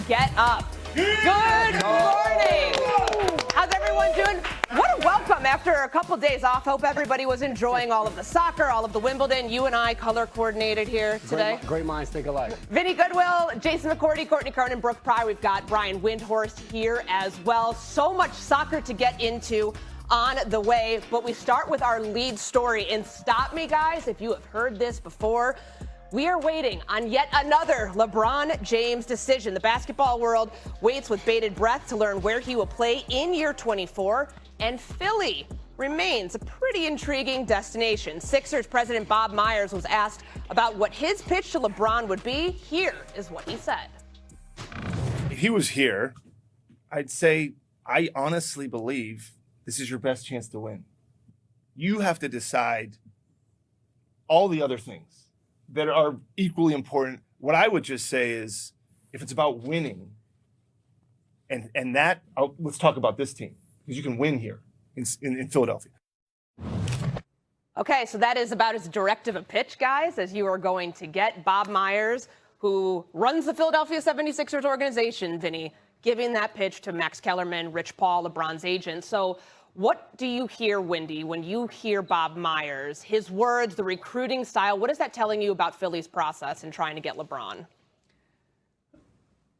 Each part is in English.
get up. Good morning. How's everyone doing? What a welcome after a couple days off. Hope everybody was enjoying all of the soccer, all of the Wimbledon. You and I color coordinated here today. Great minds think alike. Vinny Goodwill, Jason McCourty, Courtney Cronin, Brooke Pryor. We've got Brian Windhorst here as well. So much soccer to get into on the way, but we start with our lead story. And stop me, guys, if you have heard this before. We are waiting on yet another LeBron James decision. The basketball world waits with bated breath to learn where he will play in year 24, and Philly remains a pretty intriguing destination. Sixers president Bob Myers was asked about what his pitch to LeBron would be. Here is what he said. If he was here, I'd say I honestly believe this is your best chance to win. You have to decide all the other things that are equally important. What I would just say is, if it's about winning, and that, let's talk about this team, because you can win here in Philadelphia. Okay, so that is about as direct of a pitch, guys, as you are going to get. Bob Myers, who runs the Philadelphia 76ers organization, Vinny, giving that pitch to Max Kellerman, Rich Paul, LeBron's agent. So what do you hear, Wendy, when you hear Bob Myers, his words, the recruiting style? What is that telling you about Philly's process in trying to get LeBron?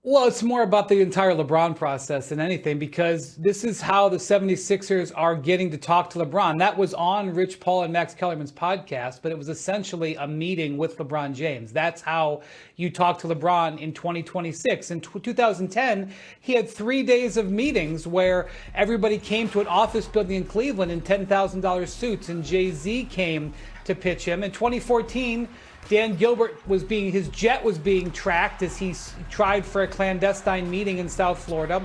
Well, it's more about the entire LeBron process than anything, because this is how the 76ers are getting to talk to LeBron. That was on Rich Paul and Max Kellerman's podcast, but it was essentially a meeting with LeBron James. That's how you talk to LeBron in 2026. In 2010, he had 3 days of meetings where everybody came to an office building in Cleveland in $10,000 suits, and Jay-Z came to pitch him. In 2014, Dan Gilbert his jet was being tracked as he tried for a clandestine meeting in South Florida.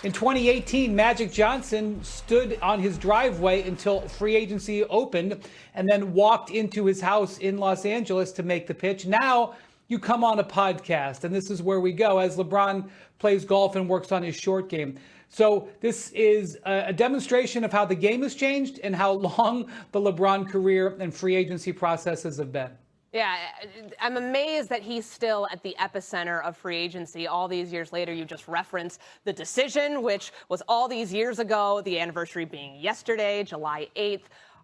In 2018, Magic Johnson stood on his driveway until free agency opened and then walked into his house in Los Angeles to make the pitch. Now you come on a podcast, and this is where we go as LeBron plays golf and works on his short game. So this is a demonstration of how the game has changed and how long the LeBron career and free agency processes have been. Yeah, I'm amazed that he's still at the epicenter of free agency all these years later. You just referenced the decision, which was all these years ago, the anniversary being yesterday, July 8th.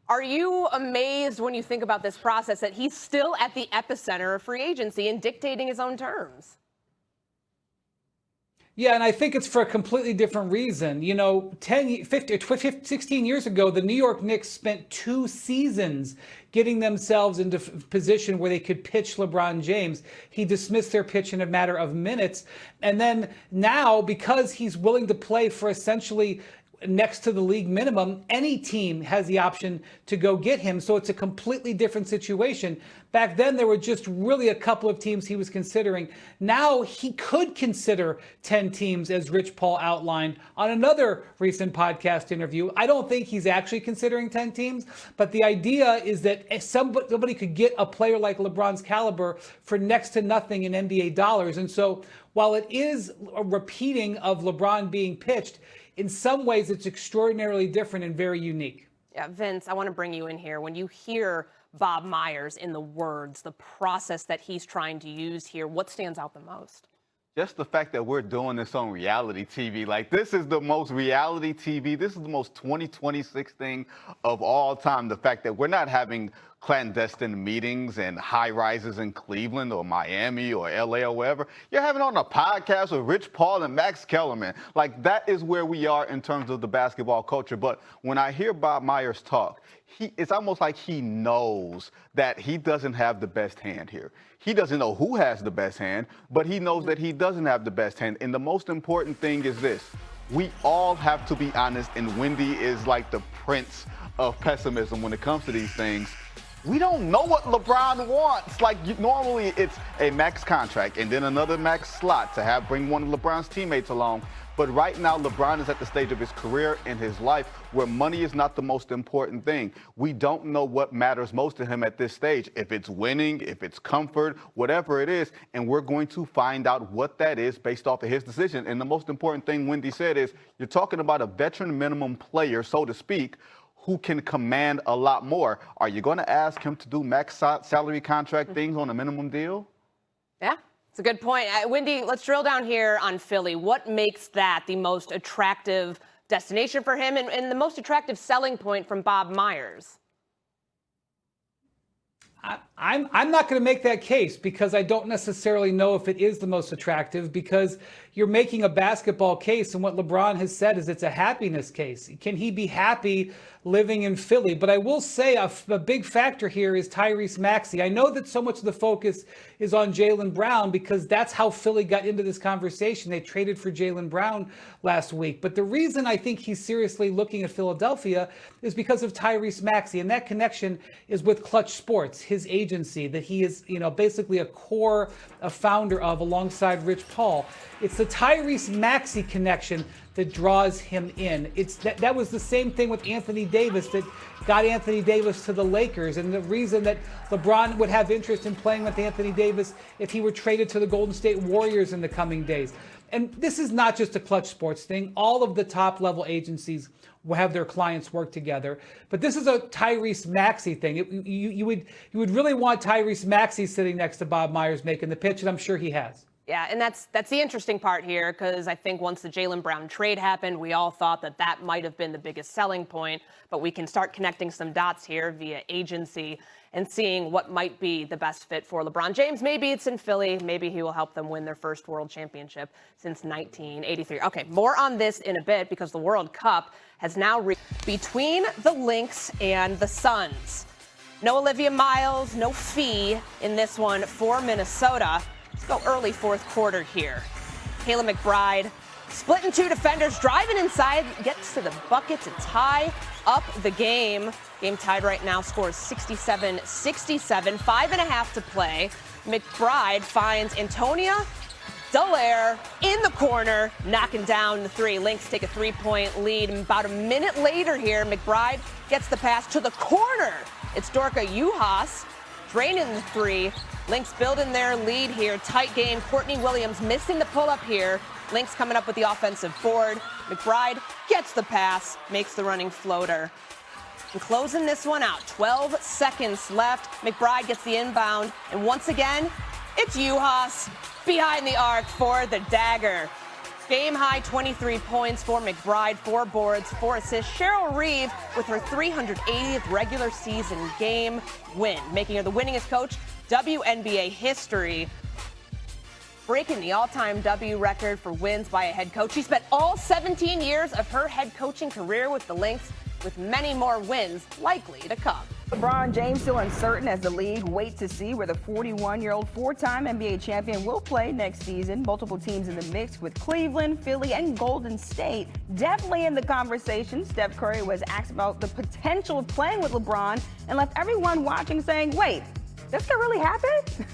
Are you amazed when you think about this process that he's still at the epicenter of free agency and dictating his own terms? Yeah, and I think it's for a completely different reason. You know, 16 years ago, the New York Knicks spent 2 seasons getting themselves into position where they could pitch LeBron James. He dismissed their pitch in a matter of minutes. And then now, because he's willing to play for essentially next to the league minimum, any team has the option to go get him. So it's a completely different situation. Back then, there were just really a couple of teams he was considering. Now he could consider 10 teams, as Rich Paul outlined on another recent podcast interview. I don't think he's actually considering 10 teams, but the idea is that somebody could get a player like LeBron's caliber for next to nothing in NBA dollars. And so while it is a repeating of LeBron being pitched, in some ways, it's extraordinarily different and very unique. Yeah, Vince, I want to bring you in here. When you hear Bob Myers in the words, the process that he's trying to use here, what stands out the most? Just the fact that we're doing this on reality TV, like this is the most reality TV, this is the most 2026 thing of all time. The fact that we're not having clandestine meetings and high rises in Cleveland or Miami or LA or wherever. You're having on a podcast with Rich Paul and Max Kellerman. Like that is where we are in terms of the basketball culture. But when I hear Bob Myers talk, it's almost like he knows that he doesn't have the best hand here. He doesn't know who has the best hand, but he knows that he doesn't have the best hand. And the most important thing is this. We all have to be honest, and Wendy is like the prince of pessimism when it comes to these things. We don't know what LeBron wants. Like normally it's a max contract and then another max slot to bring one of LeBron's teammates along. But right now, LeBron is at the stage of his career and his life where money is not the most important thing. We don't know what matters most to him at this stage, if it's winning, if it's comfort, whatever it is. And we're going to find out what that is based off of his decision. And the most important thing Wendy said is you're talking about a veteran minimum player, so to speak, who can command a lot more. Are you going to ask him to do max salary contract things on a minimum deal? Yeah. It's a good point. Wendy, let's drill down here on Philly. What makes that the most attractive destination for him and the most attractive selling point from Bob Myers? I'm not going to make that case because I don't necessarily know if it is the most attractive, because you're making a basketball case, and what LeBron has said is it's a happiness case. Can he be happy living in Philly? But I will say a big factor here is Tyrese Maxey. I know that so much of the focus is on Jaylen Brown because that's how Philly got into this conversation. They traded for Jaylen Brown last week. But the reason I think he's seriously looking at Philadelphia is because of Tyrese Maxey, and that connection is with Clutch Sports, his agency that he is, basically a founder of alongside Rich Paul. It's the Tyrese Maxey connection that draws him in. That was the same thing with Anthony Davis that got Anthony Davis to the Lakers, and the reason that LeBron would have interest in playing with Anthony Davis if he were traded to the Golden State Warriors in the coming days. And this is not just a Clutch Sports thing. All of the top level agencies will have their clients work together. But this is a Tyrese Maxey thing. You would really want Tyrese Maxey sitting next to Bob Myers making the pitch, and I'm sure he has. Yeah, and that's the interesting part here, because I think once the Jaylen Brown trade happened, we all thought that might have been the biggest selling point. But we can start connecting some dots here via agency and seeing what might be the best fit for LeBron James. Maybe it's in Philly. Maybe he will help them win their first world championship since 1983. Okay, more on this in a bit, because the World Cup has now between the Lynx and the Suns. No Olivia Miles, no fee in this one for Minnesota. Let's go early fourth quarter here. Kayla McBride splitting two defenders, driving inside, gets to the bucket to tie up the game. Game tied right now, scores 67-67, 5.5 to play. McBride finds Antonia Dallaire in the corner, knocking down the three. Lynx take a 3-point lead. About a minute later here, McBride gets the pass to the corner. It's Dorka Juhas draining the three. Lynx building their lead here. Tight game. Courtney Williams missing the pull-up here. Lynx coming up with the offensive board. McBride gets the pass, makes the running floater. And closing this one out. 12 seconds left. McBride gets the inbound. And once again, it's Juhas behind the arc for the dagger. Game high 23 points for McBride, 4 boards, 4 assists. Cheryl Reeve with her 380th regular season game win, making her the winningest coach WNBA history, breaking the all-time W record for wins by a head coach. She spent all 17 years of her head coaching career with the Lynx, with many more wins likely to come. LeBron James still uncertain as the league waits to see where the 41-year-old four-time NBA champion will play next season. Multiple teams in the mix with Cleveland, Philly, and Golden State definitely in the conversation. Steph Curry was asked about the potential of playing with LeBron and left everyone watching saying, wait, this could really happen?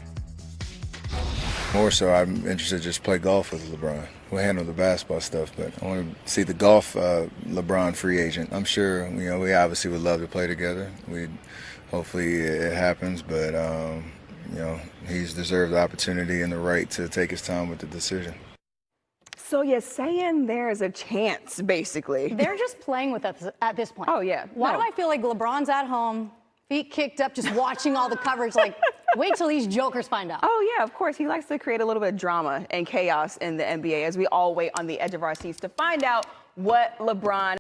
More so, I'm interested to just play golf with LeBron. We'll handle the basketball stuff, but I want to see the golf LeBron free agent. I'm sure, we obviously would love to play together. Hopefully it happens, but, he's deserved the opportunity and the right to take his time with the decision. So you're saying there's a chance, basically? They're just playing with us at this point. Oh, yeah. Why do I feel like LeBron's at home, feet kicked up, just watching all the coverage, like, wait till these jokers find out? Oh, yeah, of course. He likes to create a little bit of drama and chaos in the NBA as we all wait on the edge of our seats to find out what LeBron